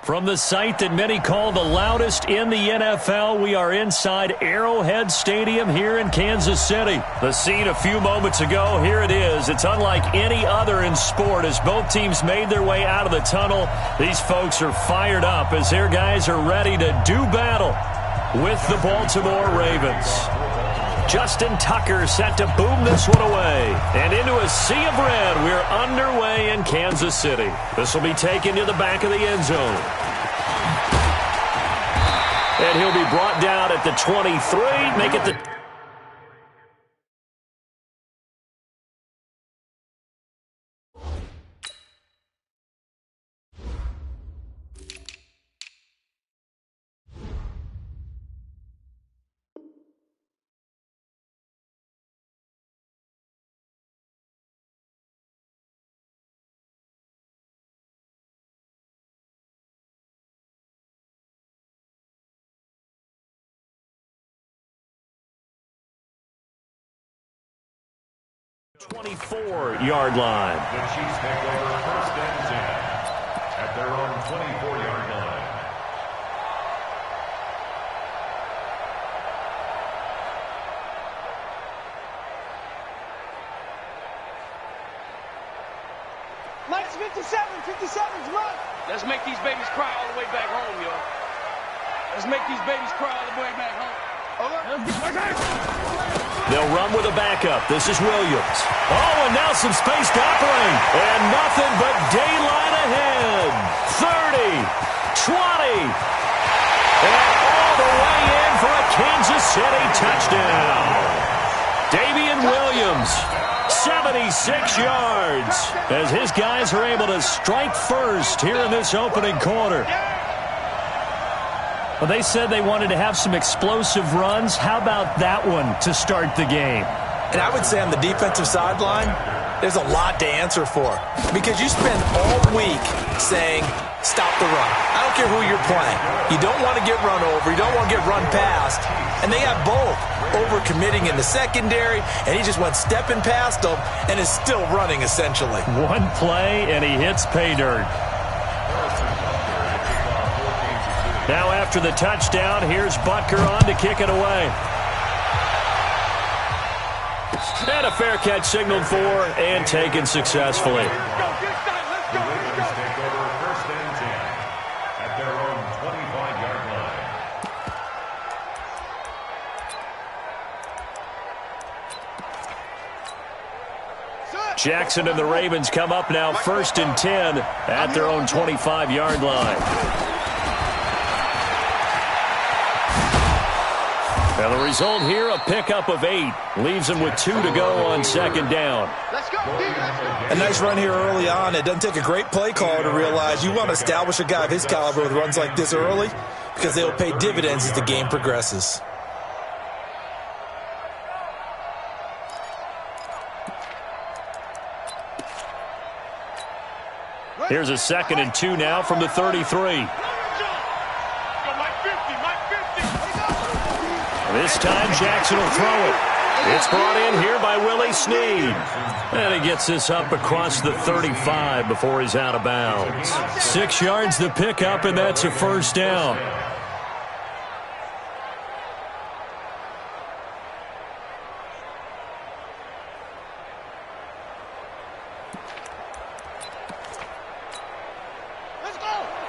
From the site that many call the loudest in the NFL, we are inside Arrowhead Stadium here in Kansas City. The scene a few moments ago, here it is. It's unlike any other in sport as both teams made their way out of the tunnel. These folks are fired up as their guys are ready to do battle with the Baltimore Ravens. Justin Tucker set to boom this one away. And into a sea of red, we're underway in Kansas City. This will be taken to the back of the end zone. And he'll be brought down at the 23. Make it the... ...24-yard line. The Chiefs take over first and 10 at their own 24-yard line. Mike's 57's run. Let's make these babies cry all the way back home, yo. Let's make these babies cry all the way back home. They'll run with a backup. This is Williams. Oh, and now some space to operate. And nothing but daylight ahead. 30, 20, and all the way in for a Kansas City touchdown. Damian Williams, 76 yards, as his guys are able to strike first here in this opening quarter. Well, they said they wanted to have some explosive runs. How about that one to start the game? And I would say on the defensive sideline, there's a lot to answer for. Because you spend all week saying, stop the run. I don't care who you're playing. You don't want to get run over. You don't want to get run past. And they have both. Over-committing in the secondary, and he just went stepping past them and is still running, essentially. One play, and he hits pay dirt. Now after the touchdown, here's Butker on to kick it away. And a fair catch signaled for and taken successfully. The Ravens take over first and 10 at their own 25-yard line. Jackson and the Ravens come up now first and 10 at their own 25-yard line. Now the result here, a pickup of 8. Leaves them with 2 to go on second down. Let's go. A nice run here early on. It doesn't take a great play caller to realize you want to establish a guy of his caliber with runs like this early because they will pay dividends as the game progresses. Here's a 2nd and 2 now from the 33. This time Jackson will throw it. It's brought in here by Willie Snead. And he gets this up across the 35 before he's out of bounds. 6 yards the pickup, and that's a first down.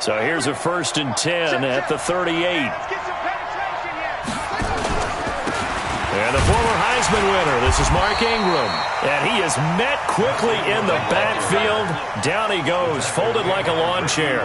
So here's a 1st and 10 at the 38. And the former Heisman winner, this is Mark Ingram. And he is met quickly in the backfield. Down he goes, folded like a lawn chair.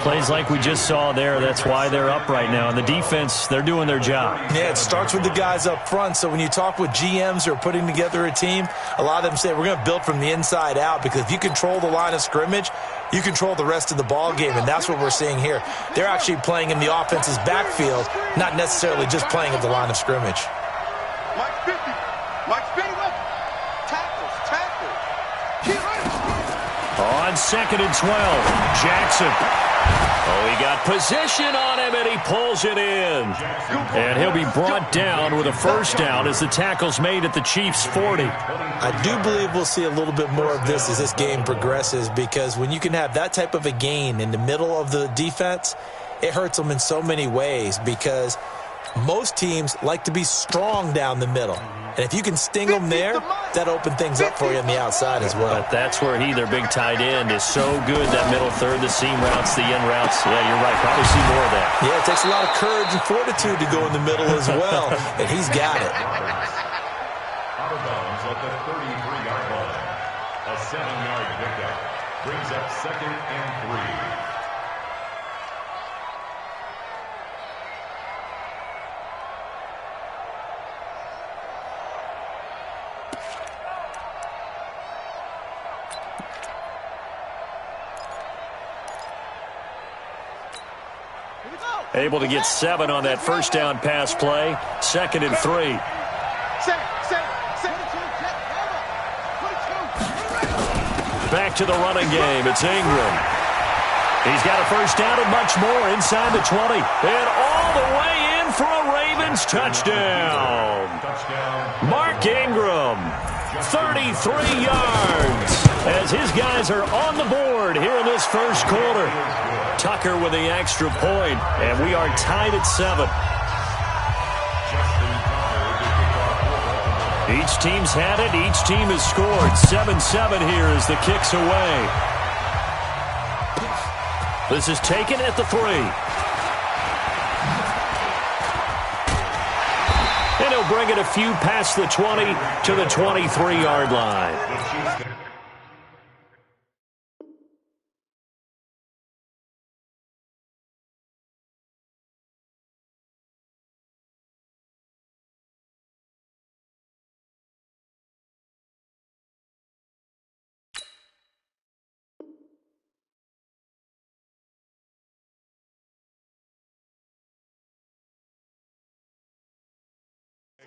Plays like we just saw there. That's why they're up right now. And the defense, they're doing their job. Yeah, it starts with the guys up front. So when you talk with GMs who are putting together a team, a lot of them say we're going to build from the inside out because if you control the line of scrimmage, you control the rest of the ball game, and that's what we're seeing here. They're actually playing in the offense's backfield, not necessarily just playing at the line of scrimmage. Mike 50. Mike 50. Tackles. On 2nd and 12, Jackson. Oh, he got position on him, and he pulls it in. And he'll be brought down with a first down as the tackle's made at the Chiefs' 40. I do believe we'll see a little bit more of this as this game progresses, because when you can have that type of a gain in the middle of the defense, it hurts them in so many ways, because most teams like to be strong down the middle. And if you can sting them there, that opens things up for you on the outside as well. But that's where their big tight end, is so good, that middle third, the seam routes, the end routes. Yeah, you're right. Probably see more of that. Yeah, it takes a lot of courage and fortitude to go in the middle as well, and he's got it. Out of bounds at the 33-yard line. A 7-yard pickup brings up 2nd and 3. Able to get 7 on that first down pass play. 2nd and 3. Back to the running game. It's Ingram. He's got a first down and much more inside the 20. And all the way in for a Ravens touchdown. Mark Ingram, 33 yards, as his guys are on the board here in this first quarter. Tucker with the extra point, and we are tied at 7. Each team's had it. Each team has scored. 7-7 here as the kick's away. This is taken at the 3. And he'll bring it a few past the 20 to the 23-yard line.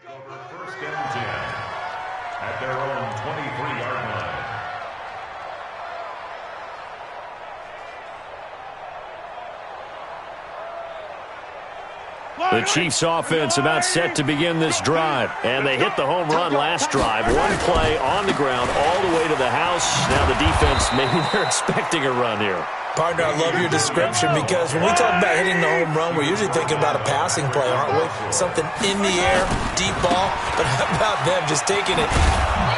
Over 1st and 10 at their own 23-yard line. The Chiefs offense about set to begin this drive. And they hit the home run last drive. One play on the ground all the way to the house. Now the defense, maybe they're expecting a run here. Partner, I love your description, because when we talk about hitting the home run, we're usually thinking about a passing play, aren't we? Something in the air, deep ball. But how about them just taking it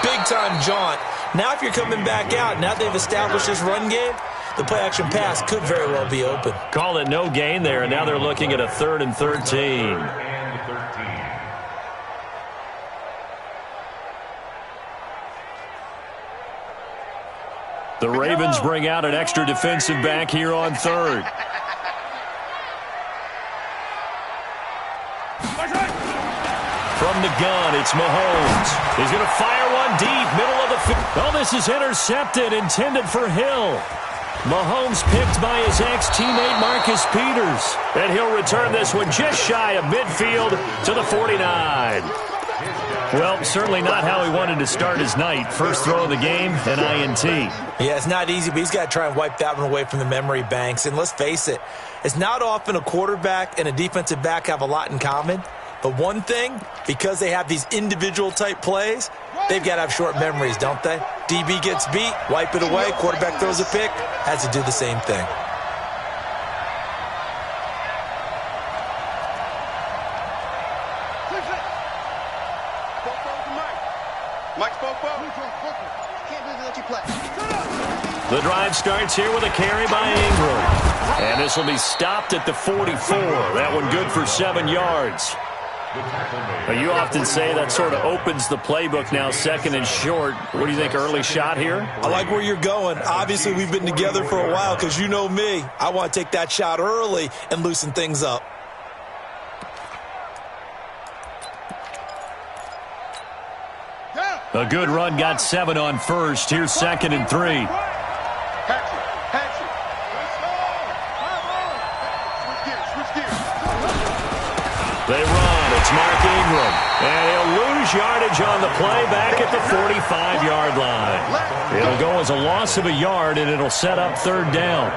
big-time jaunt? Now if you're coming back out, now they've established this run game, the play-action pass could very well be open. Call it no gain there, and now they're looking at a 3rd and 13. The Ravens bring out an extra defensive back here on 3rd. From the gun, it's Mahomes. He's going to fire one deep, middle of the field. Oh, this is intercepted, intended for Hill. Mahomes picked by his ex-teammate Marcus Peters. And he'll return this one just shy of midfield to the 49. Well, certainly not how he wanted to start his night. First throw of the game, an INT. Yeah, it's not easy, but he's got to try and wipe that one away from the memory banks. And let's face it, it's not often a quarterback and a defensive back have a lot in common. But one thing, because they have these individual type plays, they've got to have short memories, don't they? DB gets beat, wipe it away, quarterback throws a pick, has to do the same thing. The drive starts here with a carry by Ingram. And this will be stopped at the 44. That one good for 7 yards. You often say that sort of opens the playbook now, 2nd and short. What do you think, early shot here? I like where you're going. Obviously, we've been together for a while, because you know me. I want to take that shot early and loosen things up. A good run, got 7 on first. Here's 2nd and 3. They run. It's Mark Ingram. And he'll lose yardage on the play back at the 45-yard line. It'll go as a loss of a yard, and it'll set up 3rd down.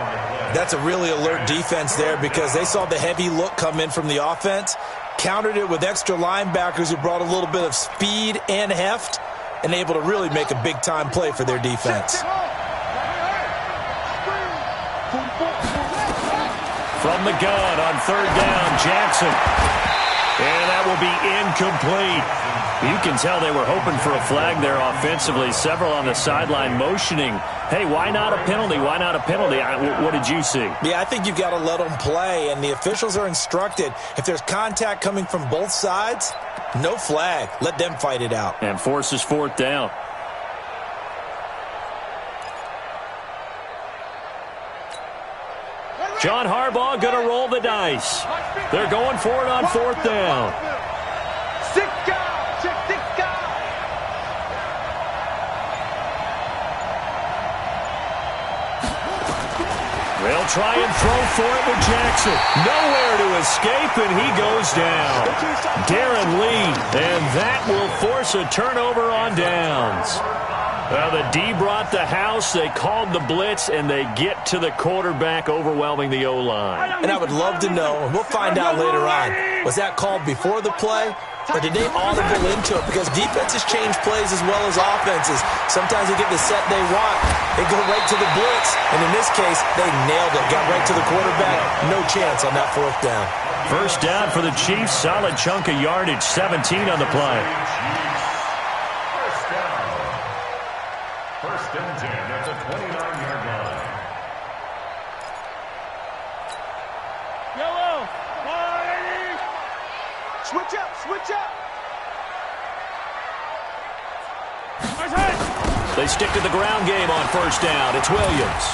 That's a really alert defense there because they saw the heavy look come in from the offense, countered it with extra linebackers who brought a little bit of speed and heft, and able to really make a big-time play for their defense. From the gun on third down, Jackson. And that will be incomplete. You can tell they were hoping for a flag there offensively. Several on the sideline motioning, hey, why not a penalty? Why not a penalty? What did you see? Yeah, I think you've got to let them play, and the officials are instructed. If there's contact coming from both sides, no flag. Let them fight it out. And forces fourth down. John Harbaugh going to roll the dice. They're going for it on fourth down. They'll try and throw for it with Jackson. Nowhere to escape, and he goes down. Darren Lee, and that will force a turnover on downs. Well, the D brought the house, they called the blitz, and they get to the quarterback, overwhelming the O-line. And I would love to know, and we'll find out later on, was that called before the play, or did they audible into it? Because defenses change plays as well as offenses. Sometimes they get the set they want. They go right to the blitz, and in this case, they nailed it. Got right to the quarterback. No chance on that fourth down. First down for the Chiefs. Solid chunk of yardage, 17 on the play. First and 10 at the 29-yard line. Yellow. Switch up, switch up. They stick to the ground game on first down. It's Williams.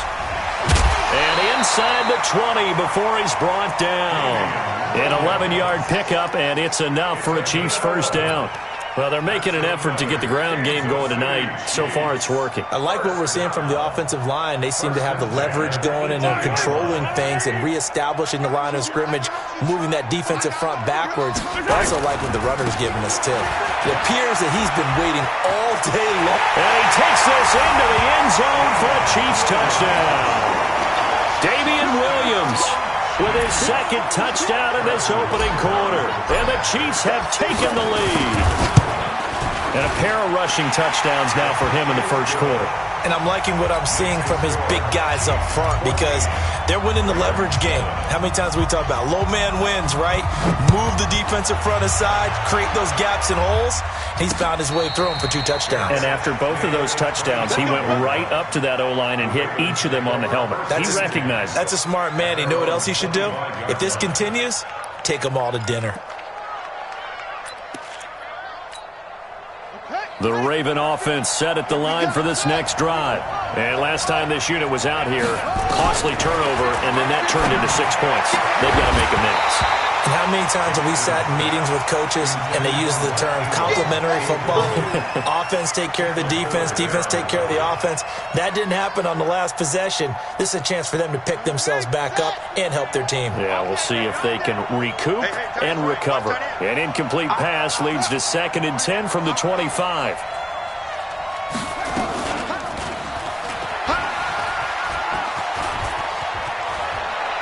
And inside the 20 before he's brought down. An 11-yard pickup, and it's enough for a Chiefs first down. Well, they're making an effort to get the ground game going tonight. So far, it's working. I like what we're seeing from the offensive line. They seem to have the leverage going, and they're controlling things and reestablishing the line of scrimmage, moving that defensive front backwards. I also like what the runner's giving us, too. It appears that he's been waiting all day long. And he takes this into the end zone for a Chiefs touchdown. Damian Williams with his second touchdown in this opening quarter. And the Chiefs have taken the lead. And a pair of rushing touchdowns now for him in the first quarter. And I'm liking what I'm seeing from his big guys up front because they're winning the leverage game. How many times we talk about low man wins, right? Move the defensive front aside, create those gaps and holes. He's found his way through them for 2 touchdowns. And after both of those touchdowns, he went right up to that O-line and hit each of them on the helmet. He recognized it. That's a smart man. You know what else he should do? If this continues, take them all to dinner. The Raven offense set at the line for this next drive. And last time this unit was out here, costly turnover, and then that turned into 6 points. They've got to make amends. And how many times have we sat in meetings with coaches and they use the term complementary football? Offense take care of the defense, defense take care of the offense. That didn't happen on the last possession. This is a chance for them to pick themselves back up and help their team. Yeah, we'll see if they can recoup and recover. An incomplete pass leads to 2nd and 10 from the 25.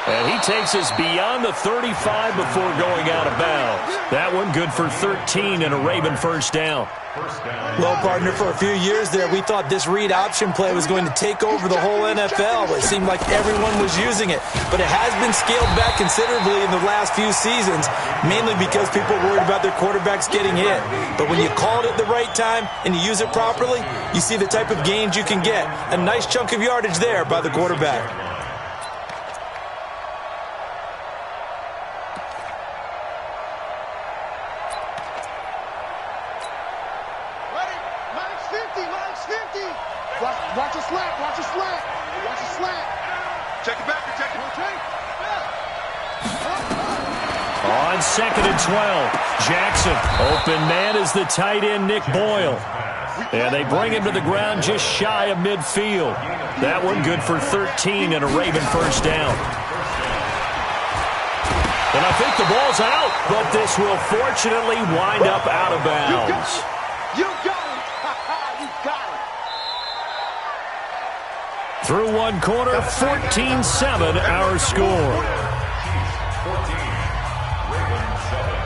And he takes us beyond the 35 before going out of bounds. That one good for 13 and a Raven first down. Well, partner, for a few years there, we thought this read option play was going to take over the whole NFL. It seemed like everyone was using it. But it has been scaled back considerably in the last few seasons, mainly because people are worried about their quarterbacks getting hit. But when you call it at the right time and you use it properly, you see the type of gains you can get. A nice chunk of yardage there by the quarterback. Watch a slant, watch a slant, watch a slant. Check it back, check it. On 2nd and 12, Jackson. Open man is the tight end, Nick Boyle. And they bring him to the ground just shy of midfield. That one good for 13 and a Raven first down. And I think the ball's out, but this will fortunately wind up out of bounds. You got it. You got it. Through one quarter, 14-7 our score. Chiefs 14, Ravens 7.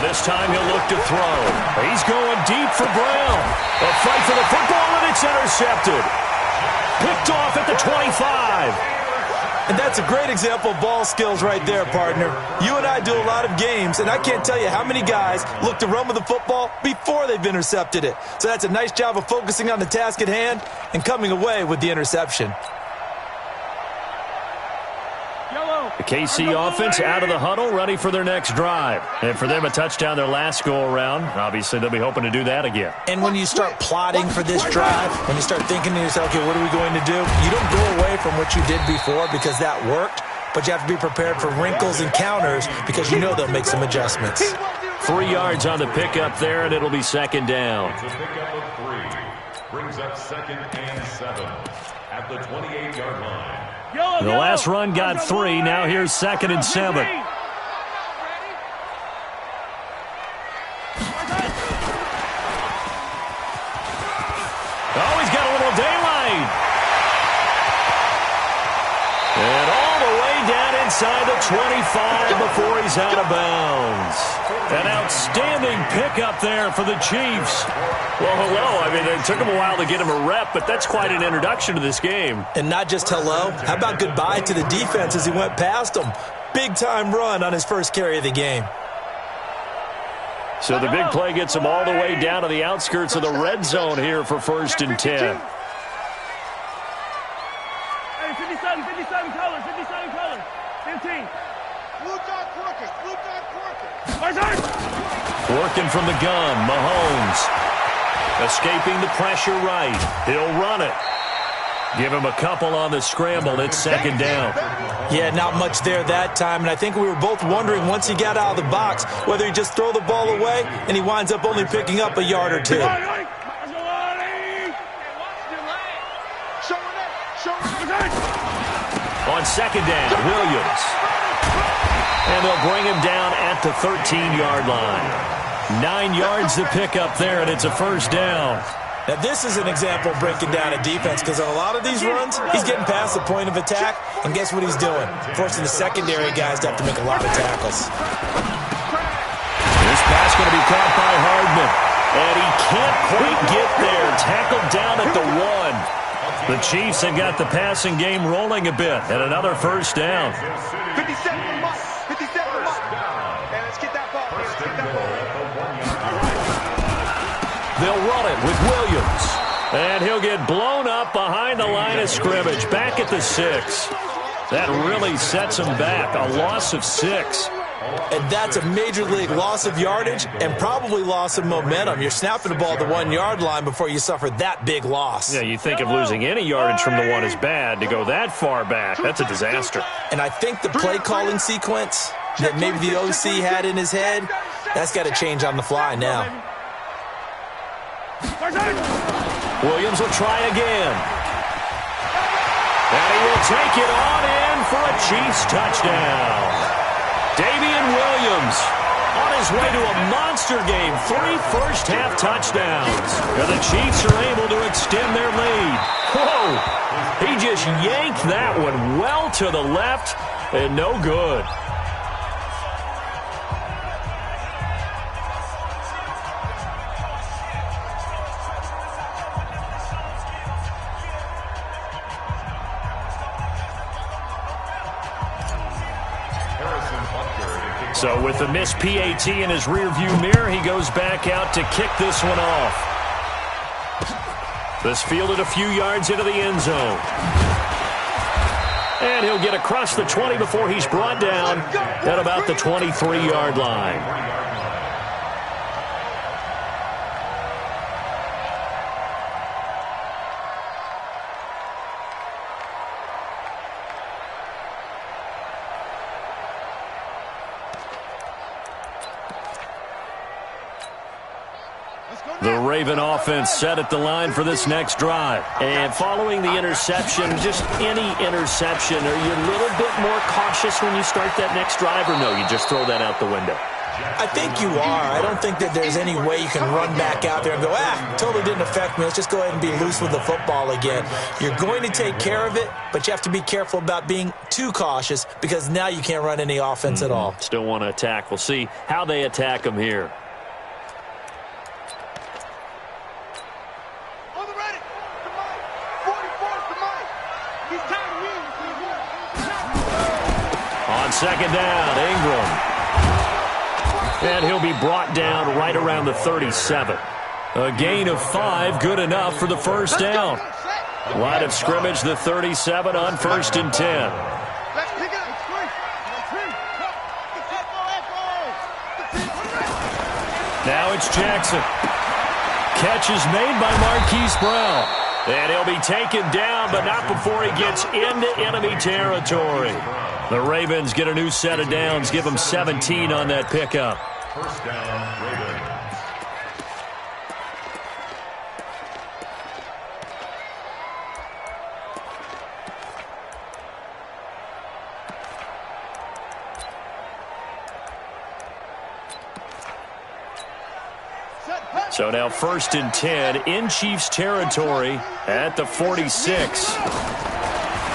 This time he'll look to throw. He's going deep for Brown. A fight for the football, and it's intercepted. Picked off at the 25. And that's a great example of ball skills right there, partner. You and I do a lot of games, and I can't tell you how many guys look to run with the football before they've intercepted it. So that's a nice job of focusing on the task at hand and coming away with the interception. The KC offense out of the huddle, ready for their next drive. And for them, a touchdown their last go-around. Obviously, they'll be hoping to do that again. And when you start plotting for this drive, when you start thinking to yourself, okay, what are we going to do? You don't go away from what you did before because that worked, but you have to be prepared for wrinkles and counters because you know they'll make some adjustments. 3 yards on the pickup there, and it'll be second down. It's a pickup of 3. Brings up 2nd and 7 at the 28-yard line. The last run got 3. Now here's 2nd and 7. Oh, he's got a little daylight. And all the way down inside the 25 before he's out of bounds. An outstanding pickup there for the Chiefs. Well, hello. I mean, it took him a while to get him a rep, but that's quite an introduction to this game. And not just hello. How about goodbye to the defense as he went past them? Big-time run on his first carry of the game. So the big play gets him all the way down to the outskirts of the red zone here for 1st and 10. Hey, 57 colors, 57 colors. 15. Blue dot crooked, blue dot crooked. Working from the gun, Mahomes. Escaping the pressure right. He'll run it. Give him a couple on the scramble. It's 2nd down. Yeah, not much there that time, and I think we were both wondering once he got out of the box whether he just throw the ball away and he winds up only picking up a yard or 2. On 2nd down, Williams. And they'll bring him down at the 13-yard line. 9 yards to pick up there, and it's a 1st down. Now, this is an example of breaking down a defense because on a lot of these runs, he's getting past the point of attack, and guess what he's doing? Forcing the secondary guys to have to make a lot of tackles. This pass going to be caught by Hardman, and he can't quite get there. Tackled down at the 1. The Chiefs have got the passing game rolling a bit, and another 1st down. 57 from us, 57 from us. Man, let's get that ball, man. Let's get that ball. They'll run it with Williams. And he'll get blown up behind the line of scrimmage. Back at the 6. That really sets him back. A loss of 6. And that's a major league loss of yardage and probably loss of momentum. You're snapping the ball at the 1-yard line before you suffer that big loss. Yeah, you think of losing any yardage from the 1 is bad. To go that far back, that's a disaster. And I think the play calling sequence that maybe the OC had in his head, that's got to change on the fly now. Williams will try again. And he will take it on in for a Chiefs touchdown. Damian Williams on his way to a monster game. 3 first-half touchdowns. And the Chiefs are able to extend their lead. Whoa! He just yanked that one well to the left and no good. So with the missed PAT in his rearview mirror, he goes back out to kick this one off. This fielded a few yards into the end zone. And he'll get across the 20 before he's brought down at about the 23-yard line. The Raven offense set at the line for this next drive. And following the interception, just any interception, are you a little bit more cautious when you start that next drive, or no, you just throw that out the window? I think you are. I don't think that there's any way you can run back out there and go, totally didn't affect me. Let's just go ahead and be loose with the football again. You're going to take care of it, but you have to be careful about being too cautious because now you can't run any offense at all. Still want to attack. We'll see how they attack them here. On second down, Ingram. And he'll be brought down right around the 37. A gain of 5, good enough for the first down. Line of scrimmage, the 37 on 1st and 10. Now it's Jackson. Catch is made by Marquise Brown. And he'll be taken down, but not before he gets into enemy territory. The Ravens get a new set of downs, give them 17 on that pickup. First down, Ravens. So now 1st and 10 in Chiefs territory at the 46.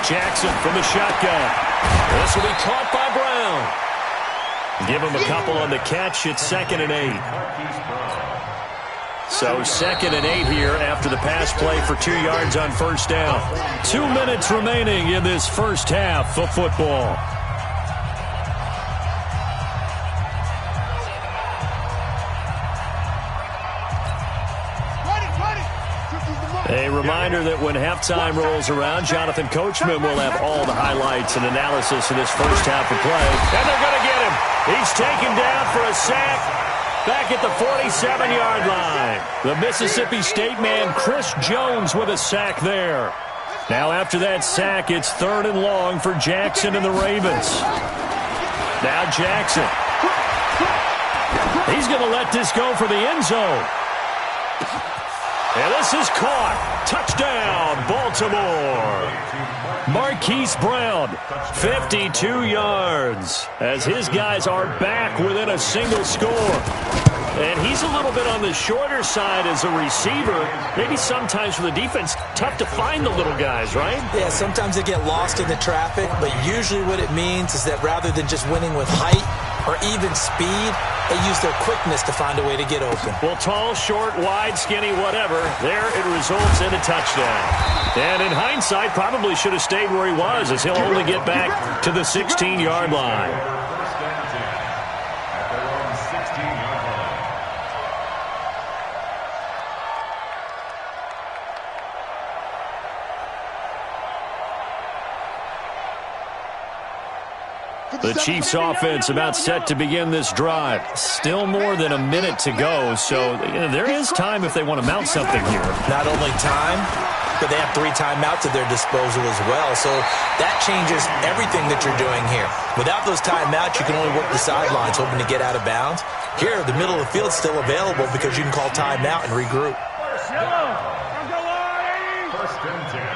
Jackson from the shotgun. This will be caught by Brown. Give him a couple on the catch. It's 2nd and 8. So 2nd and 8 here after the pass play for 2 yards on 1st down. 2 minutes remaining in this first half of football. A reminder that when halftime rolls around, Jonathan Coachman will have all the highlights and analysis of this first half of play. And they're going to get him. He's taken down for a sack back at the 47-yard line. The Mississippi State man, Chris Jones, with a sack there. Now after that sack, it's 3rd and long for Jackson and the Ravens. Now Jackson. He's going to let this go for the end zone. And this is caught. Touchdown, Baltimore. Marquise Brown, 52 yards, as his guys are back within a single score. And he's a little bit on the shorter side as a receiver. Maybe sometimes for the defense, tough to find the little guys, right? Yeah, sometimes they get lost in the traffic, but usually what it means is that rather than just winning with height or even speed, they use their quickness to find a way to get open. Well, tall, short, wide, skinny, whatever, there it results in a touchdown. And in hindsight, probably should have stayed where he was, as he'll only get back to the 16-yard line. The Chiefs offense about set to begin this drive. Still more than a minute to go, so there is time if they want to mount something here. Not only time, but they have 3 timeouts at their disposal as well, so that changes everything that you're doing here. Without those timeouts, you can only work the sidelines hoping to get out of bounds. Here, the middle of the field is still available because you can call timeout and regroup. First and 10.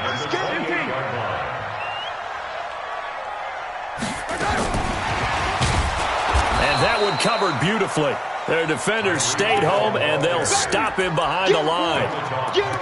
That one covered beautifully. Their defenders stayed home, and they'll stop him behind the line.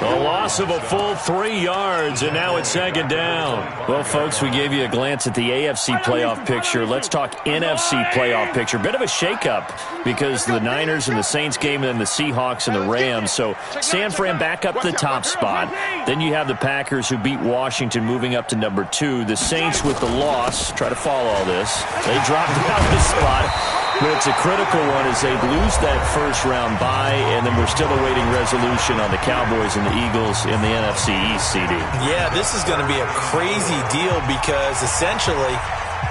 A loss of a full 3 yards, and now it's 2nd down. Well, folks, we gave you a glance at the AFC playoff picture. Let's talk NFC playoff picture. Bit of a shakeup because the Niners and the Saints game and then the Seahawks and the Rams. So San Fran back up to the top spot. Then you have the Packers who beat Washington moving up to number 2. The Saints with the loss. Try to follow all this. They dropped out of the spot. But it's a critical one as they lose that first-round bye, and then we're still awaiting resolution on the Cowboys and the Eagles in the NFC East, CD. Yeah, this is going to be a crazy deal because essentially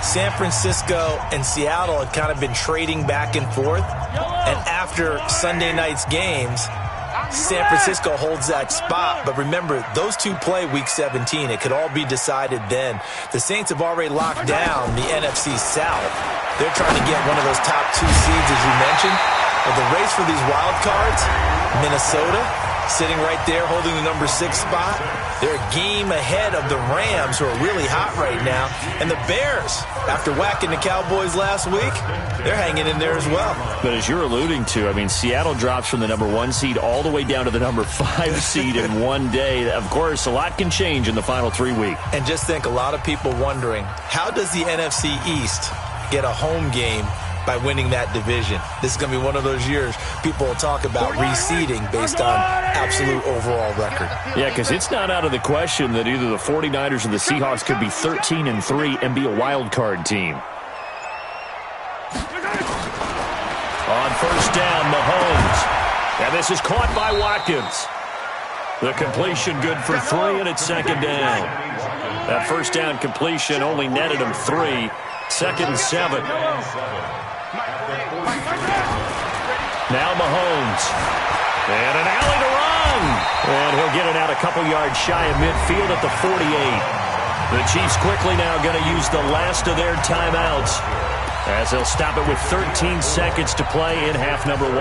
San Francisco and Seattle had kind of been trading back and forth. And after Sunday night's games, San Francisco holds that spot. But remember, those two play Week 17. It could all be decided then. The Saints have already locked down the NFC South. They're trying to get one of those top 2 seeds, as you mentioned. But the race for these wild cards, Minnesota sitting right there holding the number 6 spot. They're a game ahead of the Rams, who are really hot right now. And the Bears, after whacking the Cowboys last week, they're hanging in there as well. But as you're alluding to, I mean, Seattle drops from the number 1 seed all the way down to the number 5 seed in one day. Of course, a lot can change in the final 3 weeks. And just think, a lot of people wondering, how does the NFC East get a home game by winning that division? This is going to be one of those years people will talk about reseeding based on absolute overall record. Yeah, because it's not out of the question that either the 49ers or the Seahawks could be 13-3 and be a wild card team. On first down, Mahomes. And this is caught by Watkins. The completion good for 3, and it's second down. That first down completion only netted him 3. Second and 7. Now Mahomes. And an alley to run. And he'll get it out a couple yards shy of midfield at the 48. The Chiefs quickly now going to use the last of their timeouts, as they'll stop it with 13 seconds to play in half number 1.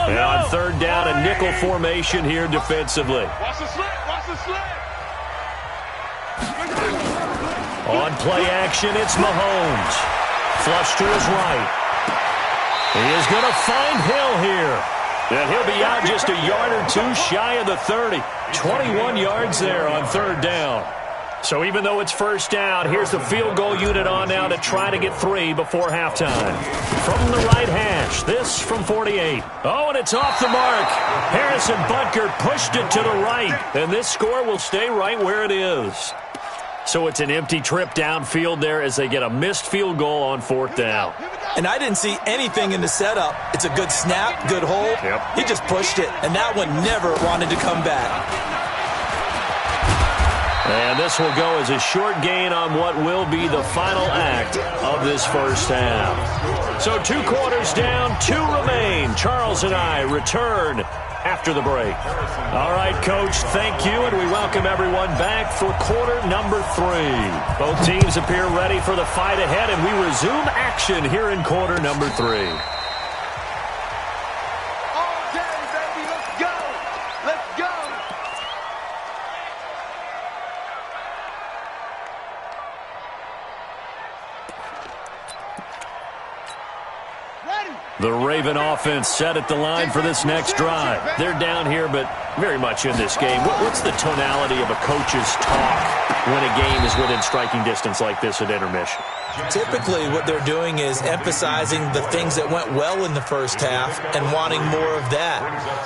And on third down, a nickel formation here defensively. Watch the slit. Watch the slit. On play action, it's Mahomes. Flush to his right. He is going to find Hill here. And he'll be out just a yard or 2 shy of the 30. 21 yards there on third down. So even though it's first down, here's the field goal unit on now to try to get 3 before halftime. From the right hash, this from 48. Oh, and it's off the mark. Harrison Butker pushed it to the right, and this score will stay right where it is. So it's an empty trip downfield there as they get a missed field goal on fourth down. And I didn't see anything in the setup. It's a good snap, good hold. Yep. He just pushed it, and that one never wanted to come back. And this will go as a short gain on what will be the final act of this first half. So 2 quarters down, 2 remain. Charles and I return after the break. All right, Coach, thank you, and we welcome everyone back for quarter number 3. Both teams appear ready for the fight ahead, and we resume action here in quarter number 3. The Raven offense set at the line for this next drive. They're down here, but very much in this game. What's the tonality of a coach's talk when a game is within striking distance like this at intermission? Typically, what they're doing is emphasizing the things that went well in the first half and wanting more of that.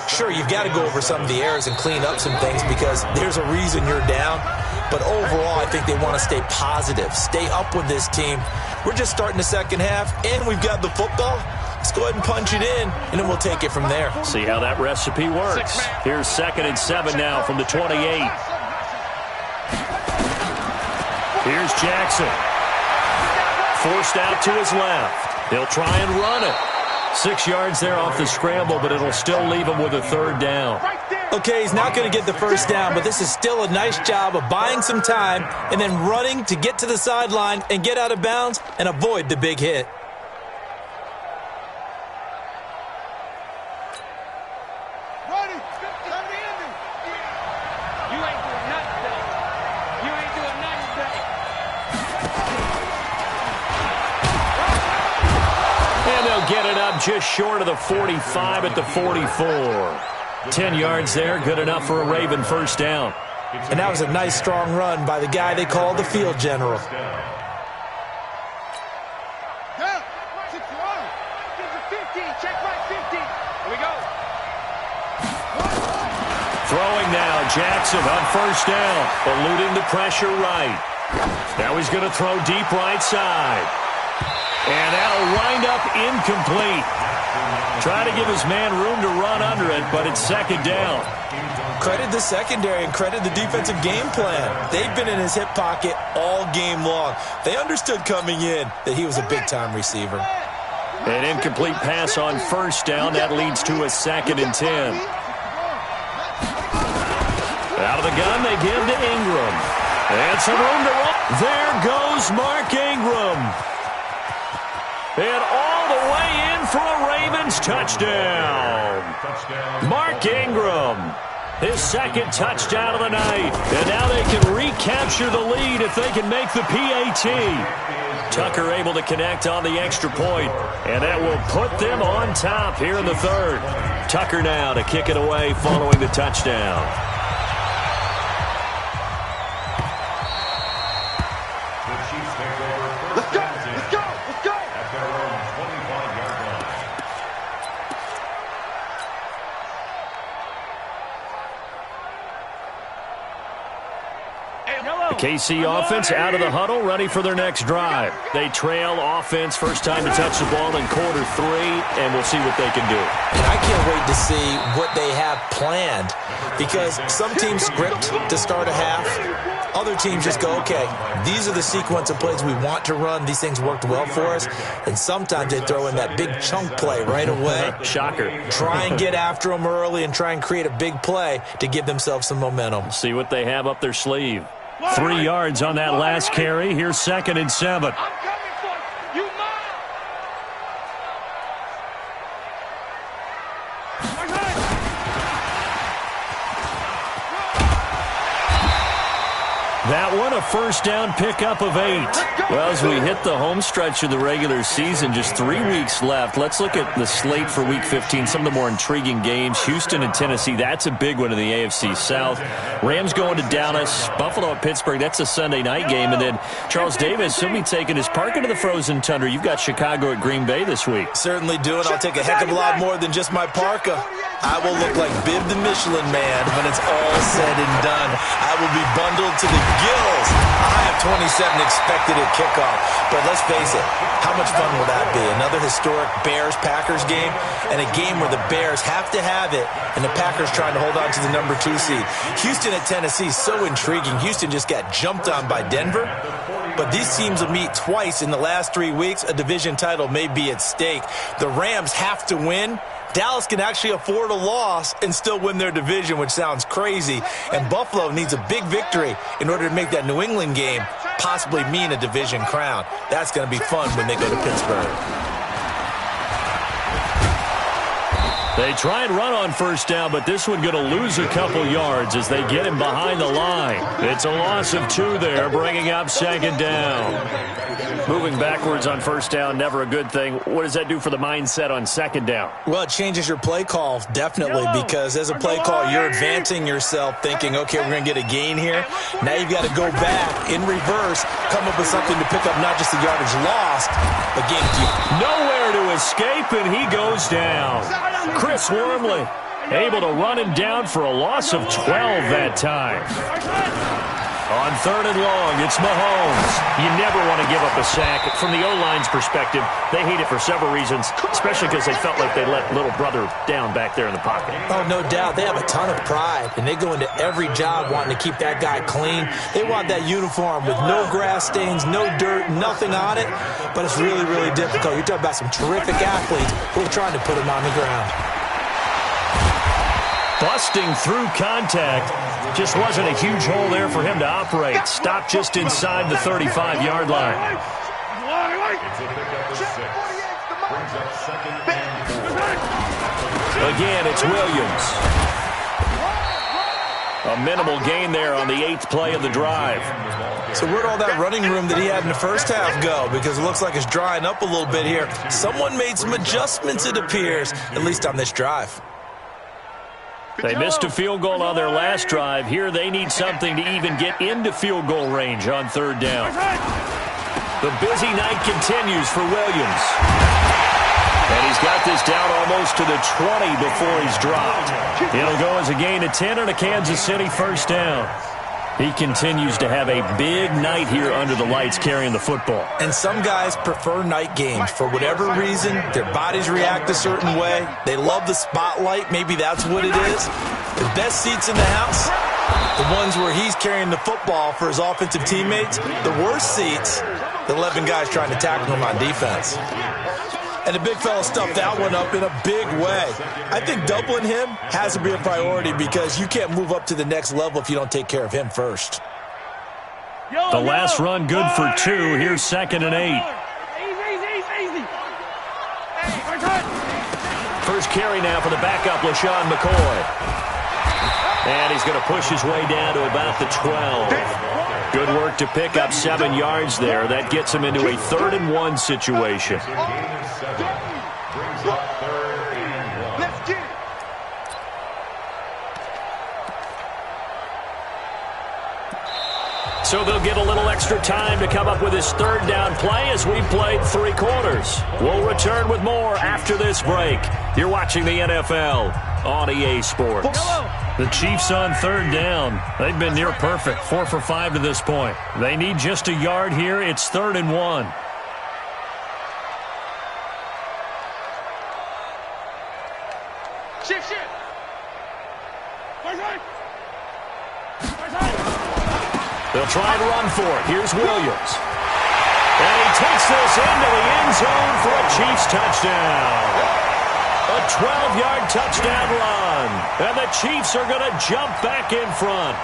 Sure, you've got to go over some of the errors and clean up some things because there's a reason you're down. But overall, I think they want to stay positive, stay up with this team. We're just starting the second half, and we've got the football. Let's go ahead and punch it in, and then we'll take it from there. See how that recipe works. Here's 2nd and 7 now from the 28. Here's Jackson. Forced out to his left. He'll try and run it. 6 yards there off the scramble, but it'll still leave him with a third down. Okay, he's not going to get the first down, but this is still a nice job of buying some time and then running to get to the sideline and get out of bounds and avoid the big hit. Get it up just short of the 45 at the 44. 10 yards there, good enough for a Raven first down. And that was a nice, strong run by the guy they call the field general. Throwing now, Jackson on first down, eluding the pressure right. Now he's going to throw deep right side. And that'll wind up incomplete. Trying to give his man room to run under it, but it's second down. Credit the secondary and credit the defensive game plan. They've been in his hip pocket all game long. They understood coming in that he was a big-time receiver. An incomplete pass on first down. That leads to a 2nd and 10. Out of the gun, they give to Ingram. And some room to run. There goes Mark Ingram. And all the way in for a Ravens touchdown. Mark Ingram, his second touchdown of the night. And now they can recapture the lead if they can make the PAT. Tucker able to connect on the extra point, and that will put them on top here in the third. Tucker now to kick it away following the touchdown. KC offense out of the huddle, ready for their next drive. They trail offense, first time to touch the ball in quarter 3, and we'll see what they can do. And I can't wait to see what they have planned, because some teams script to start a half. Other teams just go, okay, these are the sequence of plays we want to run. These things worked well for us. And sometimes they throw in that big chunk play right away. Shocker. Try and get after them early and try and create a big play to give themselves some momentum. See what they have up their sleeve. 3 yards on that last carry. Here's 2nd and 7. That one, a first down pickup of 8. Well, as we hit the home stretch of the regular season, just 3 weeks left. Let's look at the slate for Week 15. Some of the more intriguing games. Houston and Tennessee, that's a big one in the AFC South. Rams going to Dallas. Buffalo at Pittsburgh, that's a Sunday night game. And then Charles Davis, he'll be taking his park into the frozen tundra. You've got Chicago at Green Bay this week. Certainly do, and I'll take a heck of a lot more than just my parka. I will look like Bib the Michelin Man when it's all said and done. I will be bundled to the gills. I have 27 expected at kickoff. But let's face it, how much fun will that be? Another historic Bears-Packers game, and a game where the Bears have to have it, and the Packers trying to hold on to the number 2 seed. Houston at Tennessee, so intriguing. Houston just got jumped on by Denver. But these teams will meet twice in the last 3 weeks. A division title may be at stake. The Rams have to win. Dallas can actually afford a loss and still win their division, which sounds crazy. And Buffalo needs a big victory in order to make that New England game possibly mean a division crown. That's going to be fun when they go to Pittsburgh. They try and run on first down, but this one going to lose a couple yards as they get him behind the line. It's a loss of 2 there, bringing up 2nd down. Moving backwards on first down, never a good thing. What does that do for the mindset on 2nd down? Well, it changes your play call, definitely, because as a play call, you're advancing yourself thinking, okay, we're going to get a gain here. Now you've got to go back in reverse, come up with something to pick up not just the yardage lost, but gain a few. Nowhere to escape, and he goes down. Chris Wormley able to run him down for a loss of 12 that time. On 3rd and long, it's Mahomes. You never want to give up a sack. From the O-line's perspective, they hate it for several reasons, especially because they felt like they let little brother down back there in the pocket. Oh, no doubt. They have a ton of pride, and they go into every job wanting to keep that guy clean. They want that uniform with no grass stains, no dirt, nothing on it, but it's really, really difficult. You're talking about some terrific athletes who are trying to put him on the ground. Busting through contact. Just wasn't a huge hole there for him to operate. Stopped just inside the 35-yard line. Again, it's Williams. A minimal gain there on the 8th play of the drive. So where'd all that running room that he had in the first half go? Because it looks like it's drying up a little bit here. Someone made some adjustments, it appears, at least on this drive. They missed a field goal on their last drive. Here they need something to even get into field goal range on 3rd down. The busy night continues for Williams. And he's got this down almost to the 20 before he's dropped. It'll go as a gain of 10 on a Kansas City first down. He continues to have a big night here under the lights carrying the football. And some guys prefer night games. For whatever reason, their bodies react a certain way. They love the spotlight. Maybe that's what it is. The best seats in the house, the ones where he's carrying the football for his offensive teammates. The worst seats, the 11 guys trying to tackle him on defense. And the big fella stuffed that one up in a big way. I think doubling him has to be a priority because you can't move up to the next level if you don't take care of him first. The last run good for 2. Here's 2nd and 8. Easy. First carry now for the backup, LaShawn McCoy. And he's going to push his way down to about the 12. Good work to pick up 7 yards there. That gets him into a 3rd and 1 situation. Brings up 3rd and 1. Let's get it. So they'll get a little extra time to come up with his 3rd down play as we've played 3 quarters. We'll return with more after this break. You're watching the NFL on EA Sports. The Chiefs on 3rd down. They've been near perfect, 4 for 5 to this point. They need just a yard here. It's 3rd and 1. Shift. They'll try and run for it. Here's Williams. And he takes this into the end zone for a Chiefs touchdown. A 12-yard touchdown run. And the Chiefs are going to jump back in front.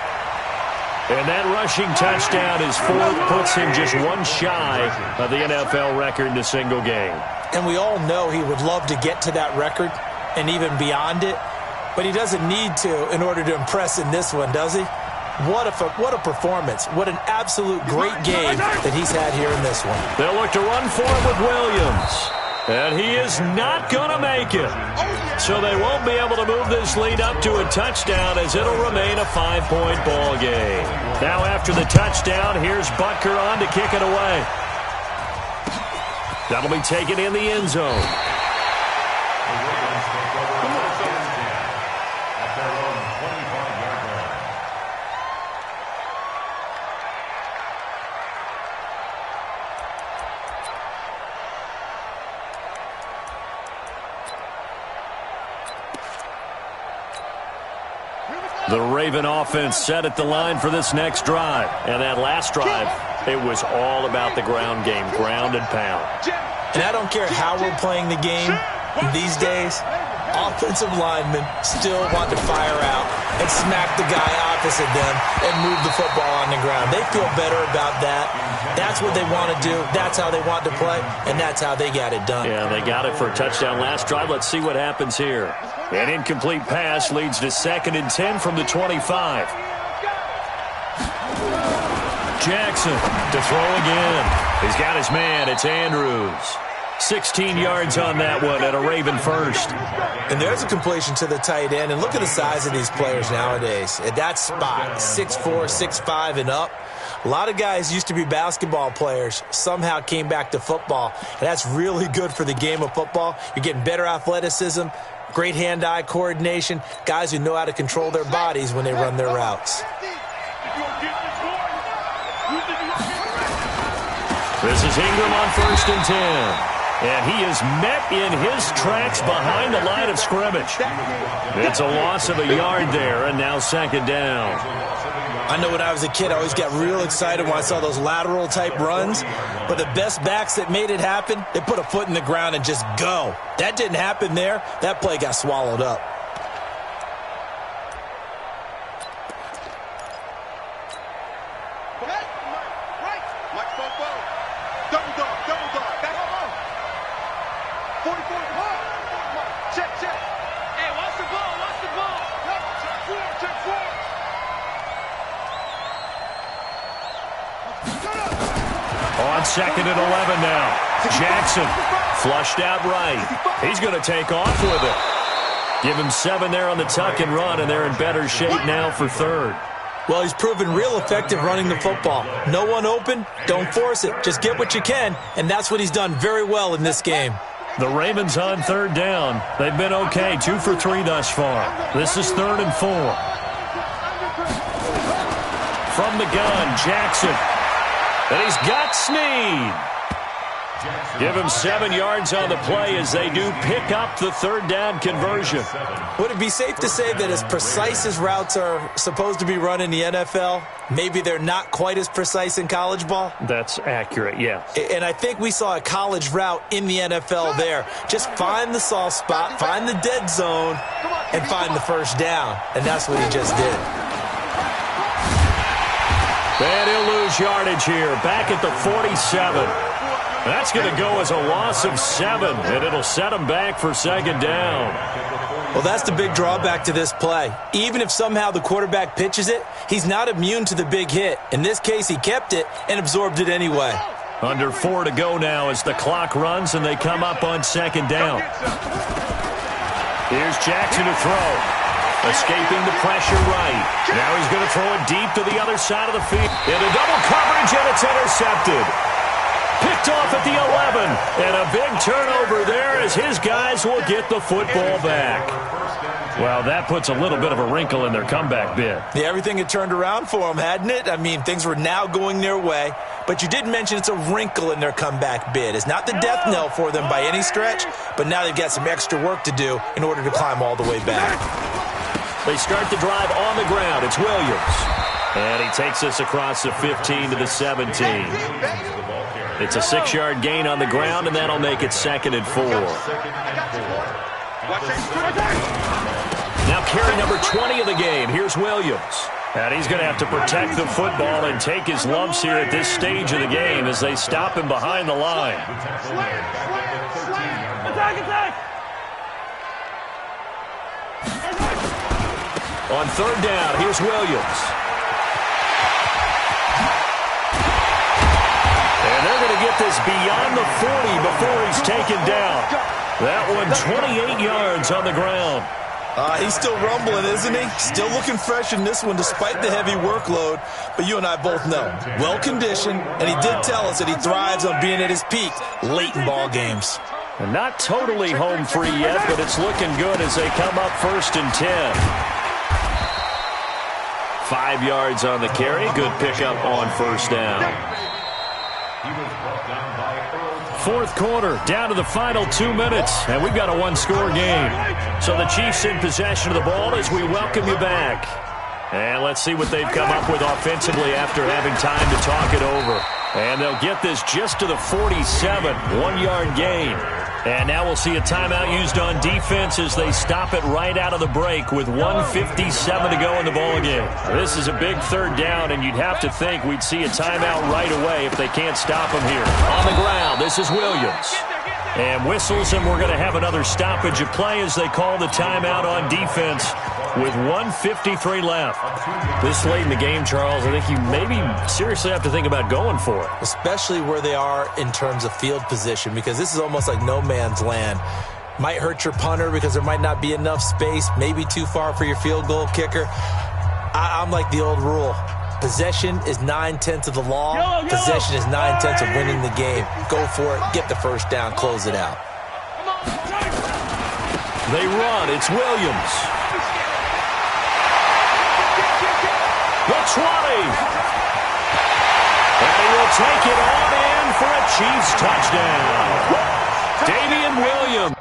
And that rushing touchdown is 4th, puts him just 1 shy of the NFL record in a single game. And we all know he would love to get to that record and even beyond it. But he doesn't need to in order to impress in this one, does he? What a performance. What an absolute great game that he's had here in this one. They'll look to run for it with Williams. And he is not going to make it. So they won't be able to move this lead up to a touchdown as it'll remain a 5-point ball game. Now after the touchdown, here's Butker on to kick it away. That'll be taken in the end zone. The Raven offense set at the line for this next drive. And that last drive, it was all about the ground game, ground and pound. And I don't care how we're playing the game these days, offensive linemen still want to fire out and smack the guy opposite them and move the football on the ground. They feel better about that. That's what they want to do. That's how they want to play, and that's how they got it done. Yeah, they got it for a touchdown last drive. Let's see what happens here. An incomplete pass leads to 2nd and 10 from the 25. Jackson to throw again. He's got his man. It's Andrews. 16 yards on that one at a Raven first. And there's a completion to the tight end. And look at the size of these players nowadays. At that spot, 6'4", 6'5", and up. A lot of guys used to be basketball players, somehow came back to football. And that's really good for the game of football. You're getting better athleticism, great hand-eye coordination, guys who know how to control their bodies when they run their routes. This is Ingram on 1st and 10. And he is met in his tracks behind the line of scrimmage. It's a loss of a yard there, and now 2nd down. I know when I was a kid, I always got real excited when I saw those lateral-type runs. But the best backs that made it happen, they put a foot in the ground and just go. That didn't happen there. That play got swallowed up. On 2nd and 11 now. Jackson flushed out right. He's going to take off with it. Give him 7 there on the tuck and run, and they're in better shape now for 3rd. Well, he's proven real effective running the football. No one open, don't force it. Just get what you can, and that's what he's done very well in this game. The Ravens on 3rd down. They've been okay, 2 for 3 thus far. This is 3rd and 4. From the gun, Jackson. And he's got Snead. Give him 7 yards on the play as they do pick up the third down conversion. Would it be safe to say that as precise as routes are supposed to be run in the NFL, maybe they're not quite as precise in college ball? That's accurate, yeah. And I think we saw a college route in the NFL there. Just find the soft spot, find the dead zone, and find the first down. And that's what he just did. And he'll lose yardage here, back at the 47. That's going to go as a loss of 7, and it'll set him back for second down. Well, that's the big drawback to this play. Even if somehow the quarterback pitches it, he's not immune to the big hit. In this case, he kept it and absorbed it anyway. Under 4 to go now as the clock runs and they come up on second down. Here's Jackson to throw. Escaping the pressure right. Now he's going to throw it deep to the other side of the field. Into double coverage, and it's intercepted. Picked off at the 11, and a big turnover there as his guys will get the football back. Well, that puts a little bit of a wrinkle in their comeback bid. Yeah, everything had turned around for them, hadn't it? I mean, things were now going their way. But you did mention it's a wrinkle in their comeback bid. It's not the death knell for them by any stretch, but now they've got some extra work to do in order to climb all the way back. They start the drive on the ground. It's Williams. And he takes us across the 15 to the 17. It's a 6-yard gain on the ground, and that'll make it 2nd and 4. Now carry number 20 of the game. Here's Williams. And he's going to have to protect the football and take his lumps here at this stage of the game as they stop him behind the line. On third down, here's Williams. And they're going to get this beyond the 40 before he's taken down. That one 28 yards on the ground. He's still rumbling, isn't he? Still looking fresh in this one despite the heavy workload. But you and I both know, well-conditioned, and he did tell us that he thrives on being at his peak late in ball games. And not totally home free yet, but it's looking good as they come up 1st and 10. 5 yards on the carry. Good pickup on 1st down. Fourth quarter, down to the final 2 minutes, and we've got a one-score game. So the Chiefs in possession of the ball as we welcome you back. And let's see what they've come up with offensively after having time to talk it over. And they'll get this just to the 47, 1-yard gain. And now we'll see a timeout used on defense as they stop it right out of the break with 1:57 to go in the ballgame. This is a big third down, and you'd have to think we'd see a timeout right away if they can't stop him here. On the ground, this is Williams. And whistles, and we're going to have another stoppage of play as they call the timeout on defense with 1:53 left. This late in the game, Charles, I think you maybe seriously have to think about going for it. Especially where they are in terms of field position, because this is almost like no man's land. Might hurt your punter because there might not be enough space, maybe too far for your field goal kicker. I'm like the old rule. Possession is 9/10 of the law. Possession is 9/10 of winning the game. Go for it. Get the first down. Close it out. They run. It's Williams. The 20. And he will take it on in for a Chiefs touchdown. Damian Williams.